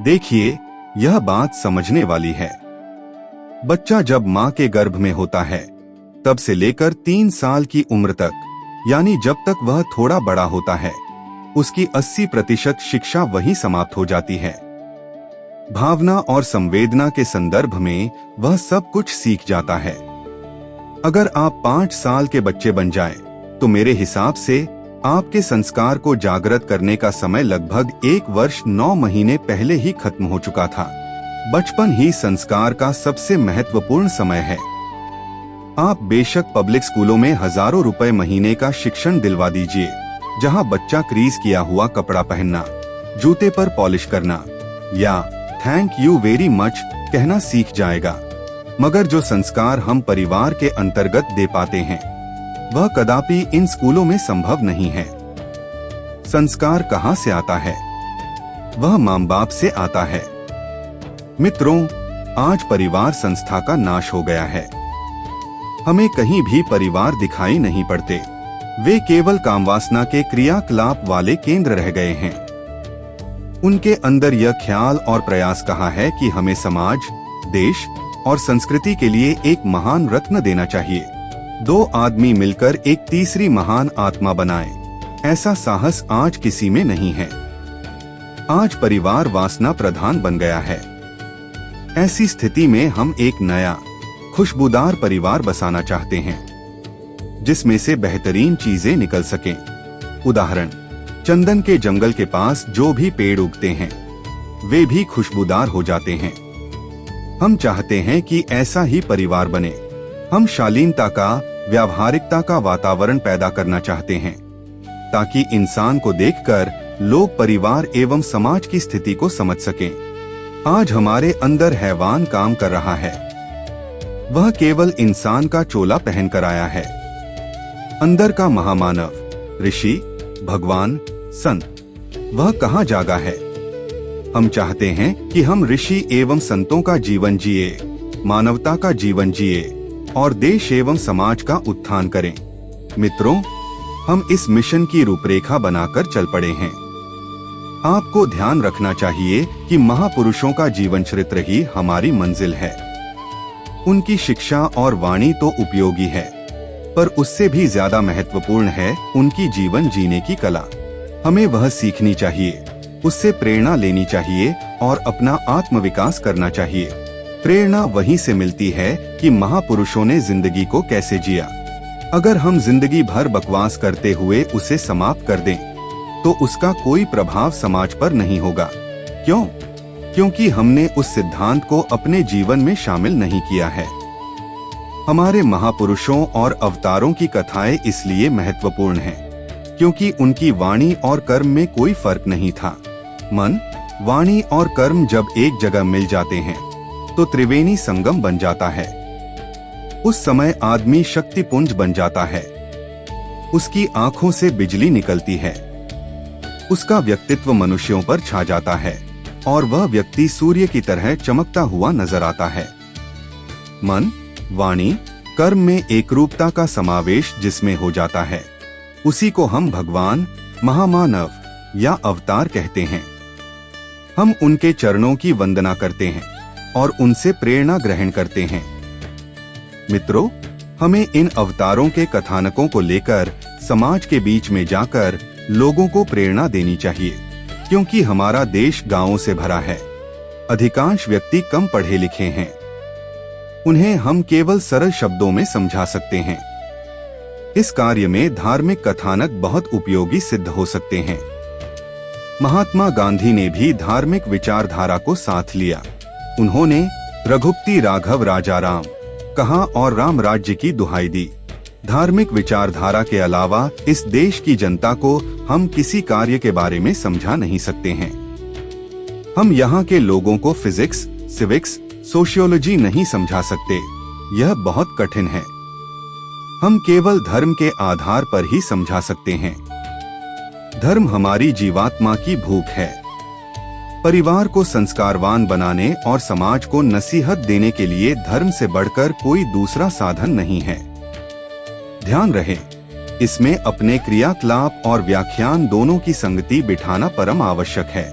देखिए, यह बात समझने वाली है। बच्चा जब माँ के गर्भ में होता है, तब से लेकर 3 साल की उम्र तक, यानी जब तक वह थोड़ा बड़ा होता है, उसकी 80% शिक्षा वहीं समाप्त हो जाती है। भावना और संवेदना के संदर्भ में वह सब कुछ सीख जाता है। अगर आप 5 साल के बच्चे बन जाएं, तो मेरे हिसाब से आपके संस्कार को जागृत करने का समय लगभग 1 वर्ष 9 महीने पहले ही खत्म हो चुका था। बचपन ही संस्कार का सबसे महत्वपूर्ण समय है। आप बेशक पब्लिक स्कूलों में हजारों रुपए महीने का शिक्षण दिलवा दीजिए, जहां बच्चा क्रीज किया हुआ कपड़ा पहनना, जूते पर पॉलिश करना या थैंक यू वेरी मच कहना सीख जाएगा, मगर जो संस्कार हम परिवार के अंतर्गत दे पाते हैं, वह कदापि इन स्कूलों में संभव नहीं है। संस्कार कहाँ से आता है? वह माँ बाप से आता है। मित्रों, आज परिवार संस्था का नाश हो गया है। हमें कहीं भी परिवार दिखाई नहीं पड़ते। वे केवल कामवासना के क्रियाकलाप वाले केंद्र रह गए हैं। उनके अंदर यह ख्याल और प्रयास कहाँ है कि हमें समाज, देश और संस्कृति के लिए एक महान रत्न देना चाहिए। 2 आदमी मिलकर एक तीसरी महान आत्मा बनाएं, ऐसा साहस आज किसी में नहीं है। आज परिवार वासना प्रधान बन गया है। ऐसी स्थिति में हम एक नया, खुशबूदार परिवार बसाना चाहते हैं, जिसमें से बेहतरीन चीजें निकल सकें। उदाहरण, चंदन के जंगल के पास जो भी पेड़ उगते हैं, वे भी खुशबूदार हो जाते हैं। हम चाहते हैं कि ऐसा ही परिवार बने। हम शालीनता का, व्यावहारिकता का वातावरण पैदा करना चाहते हैं, ताकि इंसान को देखकर लोग परिवार एवं समाज की स्थिति को समझ सकें। आज हमारे अंदर हैवान काम कर रहा है। वह केवल इंसान का चोला पहनकर आया है। अंदर का महामानव, ऋषि, भगवान, संत, वह कहाँ जागा है? हम चाहते हैं कि हम ऋषि एवं संतों का जीवन जिए, मानवता का जीवन जिए और देश एवं समाज का उत्थान करें। मित्रों, हम इस मिशन की रूपरेखा बनाकर चल पड़े हैं। आपको ध्यान रखना चाहिए कि महापुरुषों का जीवन चरित्र ही हमारी मंजिल है। उनकी शिक्षा और वाणी तो उपयोगी है, पर उससे भी ज्यादा महत्वपूर्ण है उनकी जीवन जीने की कला। हमें वह सीखनी चाहिए, उससे प्रेरणा लेनी चाहिए और अपना आत्मविकास करना चाहिए। प्रेरणा वहीं से मिलती है कि महापुरुषों ने जिंदगी को कैसे जिया। अगर हम जिंदगी भर बकवास करते हुए उसे समाप्त कर दें, तो उसका कोई प्रभाव समाज पर नहीं होगा। क्यों? क्योंकि हमने उस सिद्धांत को अपने जीवन में शामिल नहीं किया है। हमारे महापुरुषों और अवतारों की कथाएं इसलिए महत्वपूर्ण हैं, क्योंकि उनकी वाणी और कर्म में कोई फर्क नहीं था। मन, वाणी और कर्म जब एक जगह मिल जाते हैं, तो त्रिवेणी संगम बन जाता है। उस समय आदमी शक्तिपुंज बन जाता है। उसकी आंखों से बिजली निकलती है। उसका व्यक्तित्व मनुष्यों पर छा जाता है और वह व्यक्ति सूर्य की तरह चमकता हुआ नजर आता है। मन, वाणी, कर्म में एकरूपता का समावेश जिसमें हो जाता है, उसी को हम भगवान, महामानव या अवतार कहते हैं। हम उनके चरणों की वंदना करते हैं और उनसे प्रेरणा ग्रहण करते हैं। मित्रों, हमें इन अवतारों के कथानकों को लेकर समाज के बीच में जाकर लोगों को प्रेरणा देनी चाहिए, क्योंकि हमारा देश गांवों से भरा है। अधिकांश व्यक्ति कम पढ़े लिखे हैं। उन्हें हम केवल सरल शब्दों में समझा सकते हैं। इस कार्य में धार्मिक कथानक बहुत उपयोगी सिद्ध हो सकते हैं। महात्मा गांधी ने भी धार्मिक विचारधारा को साथ लिया। उन्होंने रघुपति राघव राजा राम कहा और राम राज्य की दुहाई दी। धार्मिक विचारधारा के अलावा इस देश की जनता को हम किसी कार्य के बारे में समझा नहीं सकते हैं। हम यहाँ के लोगों को फिजिक्स, सिविक्स, सोशियोलॉजी नहीं समझा सकते। यह बहुत कठिन है। हम केवल धर्म के आधार पर ही समझा सकते हैं। धर्म हमारी जीवात्मा की भूख है। परिवार को संस्कारवान बनाने और समाज को नसीहत देने के लिए धर्म से बढ़कर कोई दूसरा साधन नहीं है। ध्यान रहे, इसमें अपने क्रियाकलाप और व्याख्यान दोनों की संगति बिठाना परम आवश्यक है।